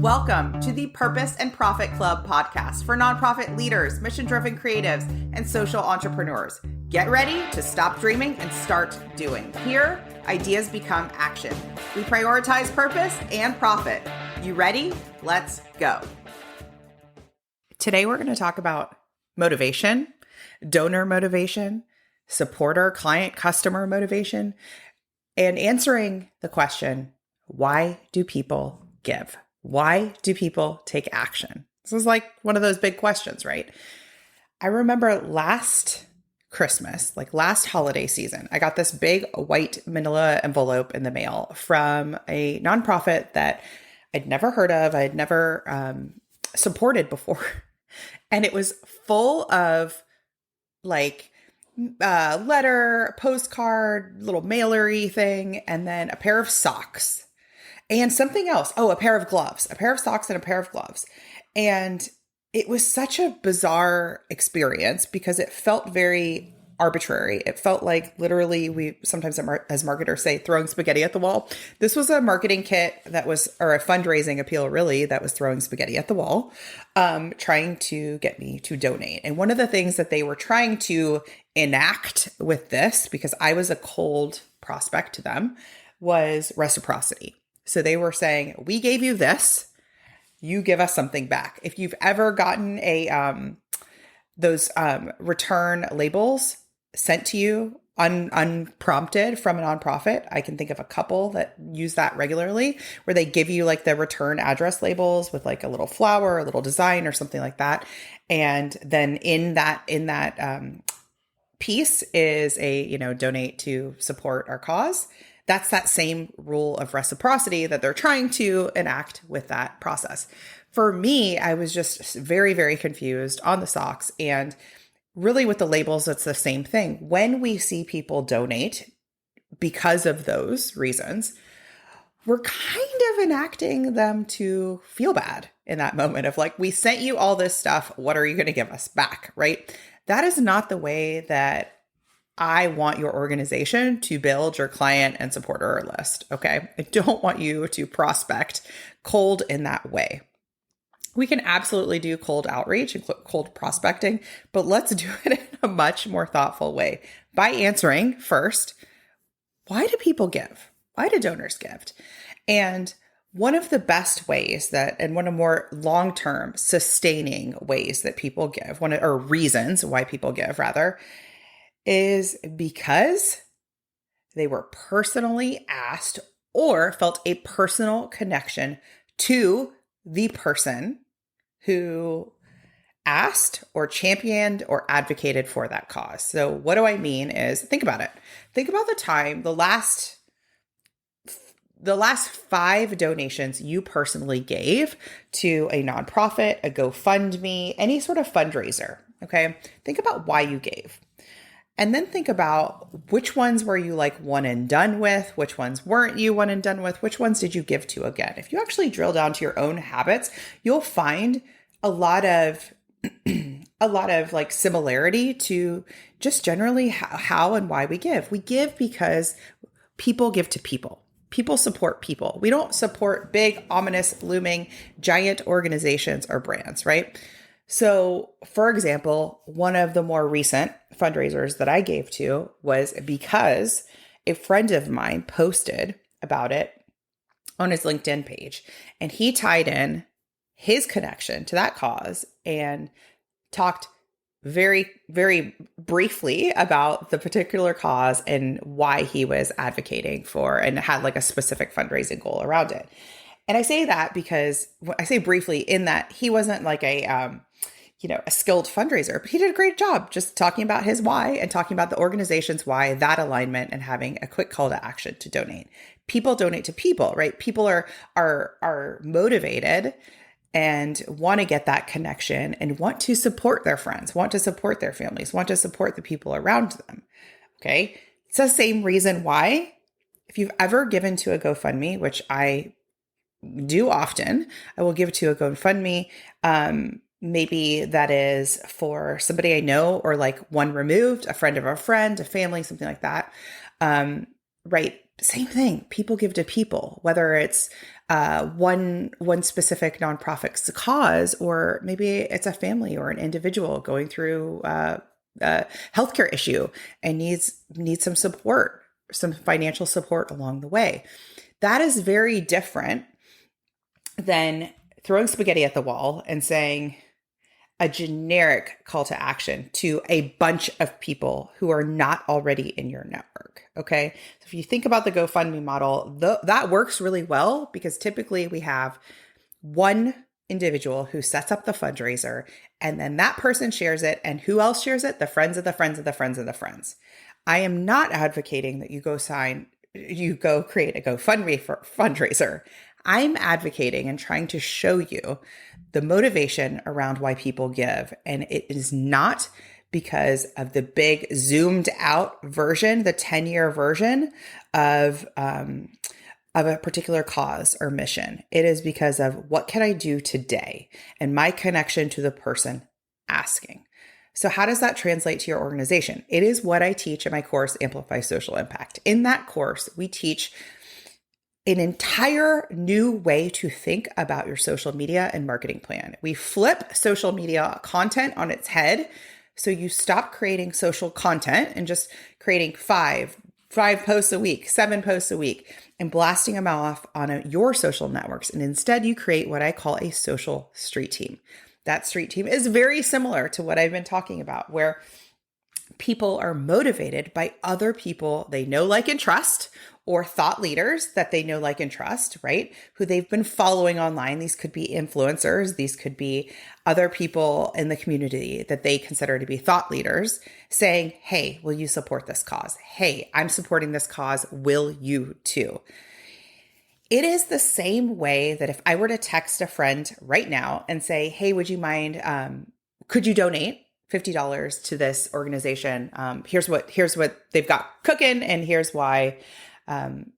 Welcome to the Purpose and Profit Club podcast for nonprofit leaders, mission-driven creatives, and social entrepreneurs. Get ready to stop dreaming and start doing. Here, ideas become action. We prioritize purpose and profit. You ready? Let's go. Today, we're going to talk about motivation, donor motivation, supporter, client, customer motivation, and answering the question, why do people give? Why do people take action? This is like one of those big questions, right? I remember last Christmas, like last holiday season, I got this big white manila envelope in the mail from a nonprofit that I'd never heard of. I'd never supported before. And it was full of like letter, postcard, little mailery thing, and then a pair of socks. And something else. Oh, a pair of gloves, a pair of socks and a pair of gloves. And it was such a bizarre experience because it felt very arbitrary. It felt like literally we sometimes as marketers say throwing spaghetti at the wall. This was a marketing kit that was, or a fundraising appeal really, that was throwing spaghetti at the wall, trying to get me to donate. And one of the things that they were trying to enact with this, because I was a cold prospect to them, was reciprocity. So they were saying, we gave you this, you give us something back. If you've ever gotten those return labels sent to you unprompted from a nonprofit, I can think of a couple that use that regularly, where they give you like the return address labels with like a little flower, a little design or something like that. And then in that piece is a, donate to support our cause. That's that same rule of reciprocity that they're trying to enact with that process. For me, I was just very, very confused on the socks, and really with the labels, it's the same thing. When we see people donate because of those reasons, we're kind of enacting them to feel bad in that moment of like, we sent you all this stuff. What are you going to give us back? Right? That is not the way that I want your organization to build your client and supporter list. Okay. I don't want you to prospect cold in that way. We can absolutely do cold outreach and cold prospecting, but let's do it in a much more thoughtful way by answering first, why do people give? Why do donors give? And one of the best ways and one of more long-term sustaining ways that people give, or reasons why people give rather, is because they were personally asked or felt a personal connection to the person who asked or championed or advocated for that cause. So what do I mean is, think about it. Think about the last 5 donations you personally gave to a nonprofit, a GoFundMe, any sort of fundraiser. Okay. Think about why you gave. And then think about which ones were you like one and done with, which ones weren't you one and done with, which ones did you give to again? If you actually drill down to your own habits, you'll find a lot of like similarity to just generally how and why we give. We give because people give to people. People support people. We don't support big, ominous, looming, giant organizations or brands, right? So, for example, one of the more recent fundraisers that I gave to was because a friend of mine posted about it on his LinkedIn page, and he tied in his connection to that cause and talked very, very briefly about the particular cause and why he was advocating for, and had like a specific fundraising goal around it. And I say that because I say briefly in that he wasn't like a skilled fundraiser, but he did a great job just talking about his why and talking about the organization's why, that alignment, and having a quick call to action to donate. People donate to people, right? People are motivated and want to get that connection and want to support their friends, want to support their families, want to support the people around them. Okay. It's the same reason why, if you've ever given to a GoFundMe, which I do often, I will give to a GoFundMe. Maybe that is for somebody I know, or like one removed, a friend of a friend, a family, something like that. Right. Same thing. People give to people, whether it's one specific nonprofit's cause, or maybe it's a family or an individual going through a healthcare issue and needs some support, some financial support along the way. That is very different than throwing spaghetti at the wall and saying a generic call to action to a bunch of people who are not already in your network. Okay. So if you think about the GoFundMe model, that works really well because typically we have one individual who sets up the fundraiser, and then that person shares it. And who else shares it? The friends of the friends of the friends of the friends. I am not advocating that you go create a GoFundMe for fundraiser. I'm advocating and trying to show you the motivation around why people give. And it is not because of the big zoomed out version, the 10-year version of a particular cause or mission. It is because of what can I do today and my connection to the person asking. So how does that translate to your organization? It is what I teach in my course, Amplify Social Impact. In that course, we teach an entire new way to think about your social media and marketing plan. We flip social media content on its head. So you stop creating social content and just creating five posts a week, 7 posts a week, and blasting them off on your social networks. And instead you create what I call a social street team. That street team is very similar to what I've been talking about, where people are motivated by other people they know, like, and trust, or thought leaders that they know, like, and trust, right? Who they've been following online. These could be influencers. These could be other people in the community that they consider to be thought leaders, saying, hey, will you support this cause? Hey, I'm supporting this cause. Will you too? It is the same way that if I were to text a friend right now and say, hey, would you mind, could you donate $50 to this organization? Here's what they've got cooking, and here's why I'm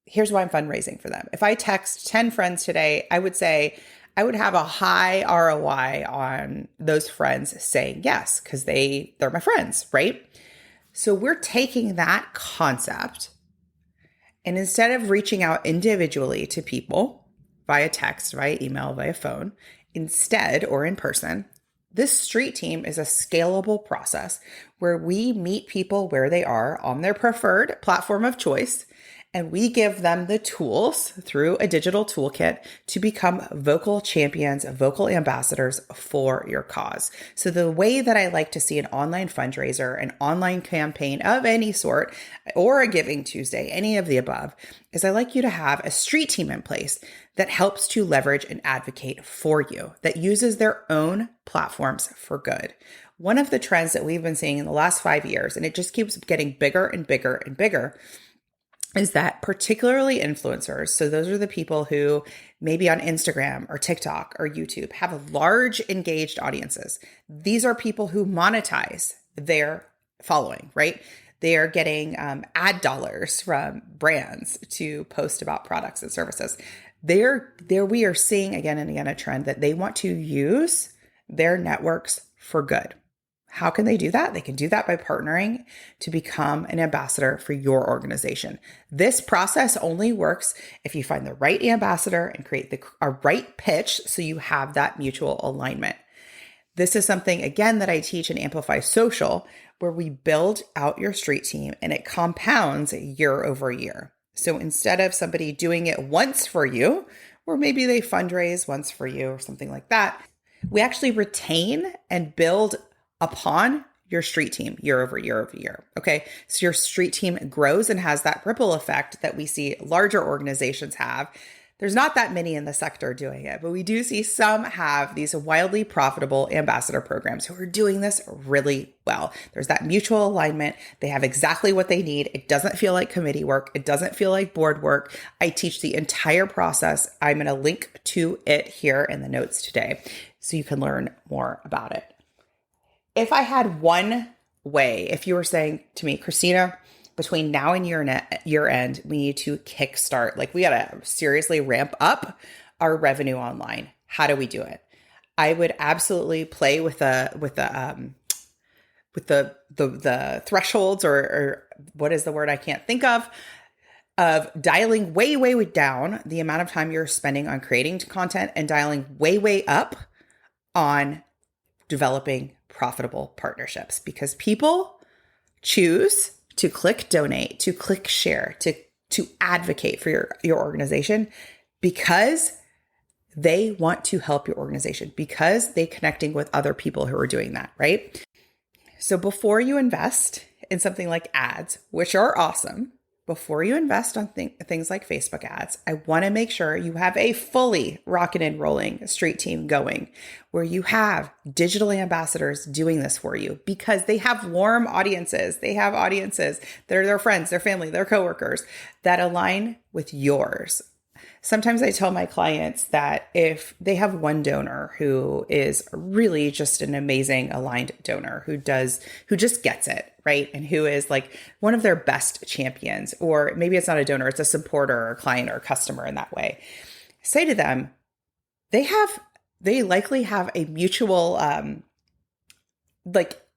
fundraising for them. If I text 10 friends today, I would say I would have a high ROI on those friends saying yes, because they're my friends, right? So we're taking that concept, and instead of reaching out individually to people via text, via email, via phone, instead, or in person, this street team is a scalable process where we meet people where they are on their preferred platform of choice, and we give them the tools through a digital toolkit to become vocal champions, vocal ambassadors for your cause. So the way that I like to see an online fundraiser, an online campaign of any sort, or a Giving Tuesday, any of the above, is I like you to have a street team in place that helps to leverage and advocate for you, that uses their own platforms for good. One of the trends that we've been seeing in the last 5 years, and it just keeps getting bigger and bigger and bigger, is that particularly influencers, so those are the people who maybe on Instagram or TikTok or YouTube have large engaged audiences. These are people who monetize their following, right? They are getting ad dollars from brands to post about products and services. There we are seeing again and again a trend that they want to use their networks for good. How can they do that? They can do that by partnering to become an ambassador for your organization. This process only works if you find the right ambassador and create a right pitch so you have that mutual alignment. This is something, again, that I teach in Amplify Social, where we build out your street team and it compounds year over year. So instead of somebody doing it once for you, or maybe they fundraise once for you or something like that, we actually retain and build upon your street team year over year over year. Okay. So your street team grows and has that ripple effect that we see larger organizations have. There's not that many in the sector doing it, but we do see some have these wildly profitable ambassador programs who are doing this really well. There's that mutual alignment. They have exactly what they need. It doesn't feel like committee work. It doesn't feel like board work. I teach the entire process. I'm going to link to it here in the notes today so you can learn more about it. If I had one way, if you were saying to me, Christina, between now and year end, we need to kickstart, like we got to seriously ramp up our revenue online. How do we do it? I would absolutely play with the thresholds, or what is the word I can't think of, of dialing way, way, way down the amount of time you're spending on creating content and dialing way, way up on developing profitable partnerships, because people choose to click donate, to click share, to advocate for your organization because they want to help your organization, because they're connecting with other people who are doing that, right? So before you invest in something like ads, which are awesome, before you invest on things like Facebook ads, I want to make sure you have a fully rocking and rolling street team going, where you have digital ambassadors doing this for you, because they have warm audiences. They have audiences. They're their friends, their family, their coworkers that align with yours. Sometimes I tell my clients that if they have one donor who is really just an amazing aligned donor who just gets it, right? And who is like one of their best champions, or maybe it's not a donor, it's a supporter or client or customer in that way, say to them, they likely have a mutual,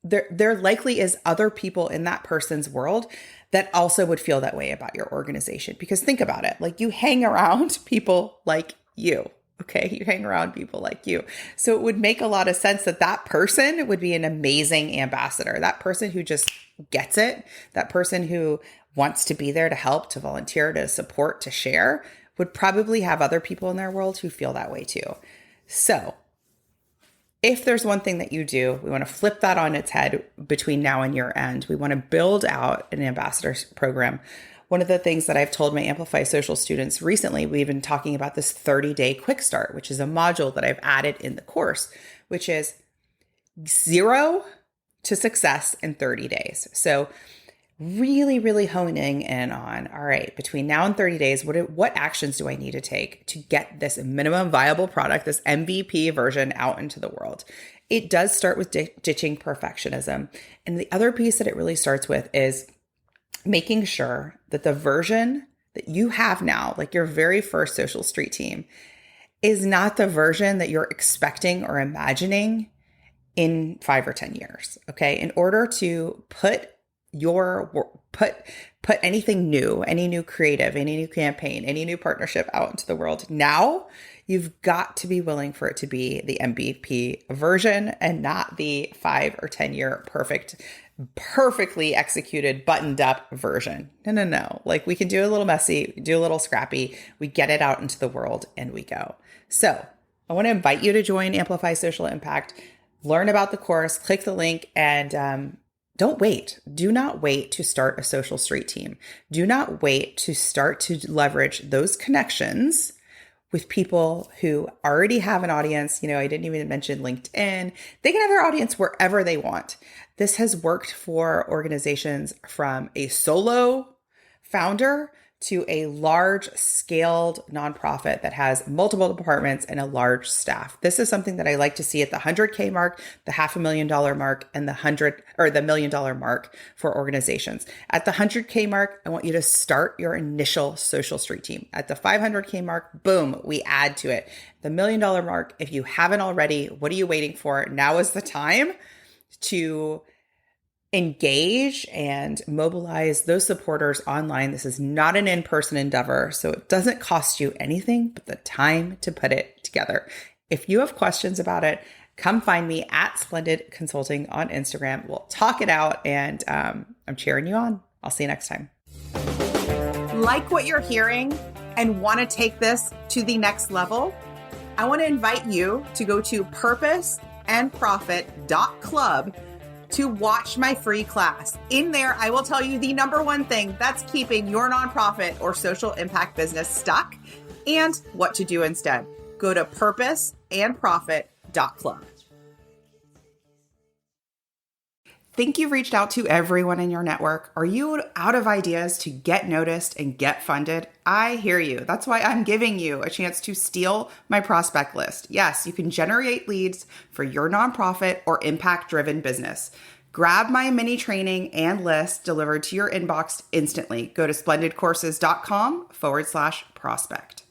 there likely is other people in that person's world that also would feel that way about your organization. Because think about it, like you hang around people like you, okay? You hang around people like you. So it would make a lot of sense that that person would be an amazing ambassador. That person who just gets it, that person who wants to be there to help, to volunteer, to support, to share, would probably have other people in their world who feel that way too. So if there's one thing that you do, we want to flip that on its head between now and year end. We want to build out an ambassador program. One of the things that I've told my Amplify Social students recently, we've been talking about this 30-day quick start, which is a module that I've added in the course, which is 0 to success in 30 days. So really, really honing in on, all right, between now and 30 days, what actions do I need to take to get this minimum viable product, this MVP version, out into the world? It does start with ditching perfectionism. And the other piece that it really starts with is making sure that the version that you have now, like your very first social street team, is not the version that you're expecting or imagining in 5 or 10 years. Okay. In order to put anything new, any new creative, any new campaign, any new partnership out into the world now, you've got to be willing for it to be the MVP version and not the 5 or 10 year perfectly executed, buttoned up version. No. Like, we can do a little messy, do a little scrappy. We get it out into the world and we go. So I want to invite you to join Amplify Social Impact, learn about the course, click the link, and don't wait. Do not wait to start a social street team. Do not wait to start to leverage those connections with people who already have an audience. You know, I didn't even mention LinkedIn. They can have their audience wherever they want. This has worked for organizations from a solo founder to a large scaled nonprofit that has multiple departments and a large staff. This is something that I like to see at the 100K mark, the $500,000 mark, and the $1 million mark for organizations. At the 100K mark, I want you to start your initial social street team. At the 500K mark, boom, we add to it. The $1 million mark, if you haven't already, what are you waiting for? Now is the time to engage and mobilize those supporters online. This is not an in-person endeavor, so it doesn't cost you anything but the time to put it together. If you have questions about it, come find me at Splendid Consulting on Instagram. We'll talk it out, and I'm cheering you on. I'll see you next time. Like what you're hearing and want to take this to the next level? I want to invite you to go to purposeandprofit.club to watch my free class. In there, I will tell you the number one thing that's keeping your nonprofit or social impact business stuck and what to do instead. Go to purposeandprofit.club. Think you've reached out to everyone in your network? Are you out of ideas to get noticed and get funded? I hear you. That's why I'm giving you a chance to steal my prospect list. Yes, you can generate leads for your nonprofit or impact-driven business. Grab my mini training and list delivered to your inbox instantly. Go to splendidcourses.com/prospect.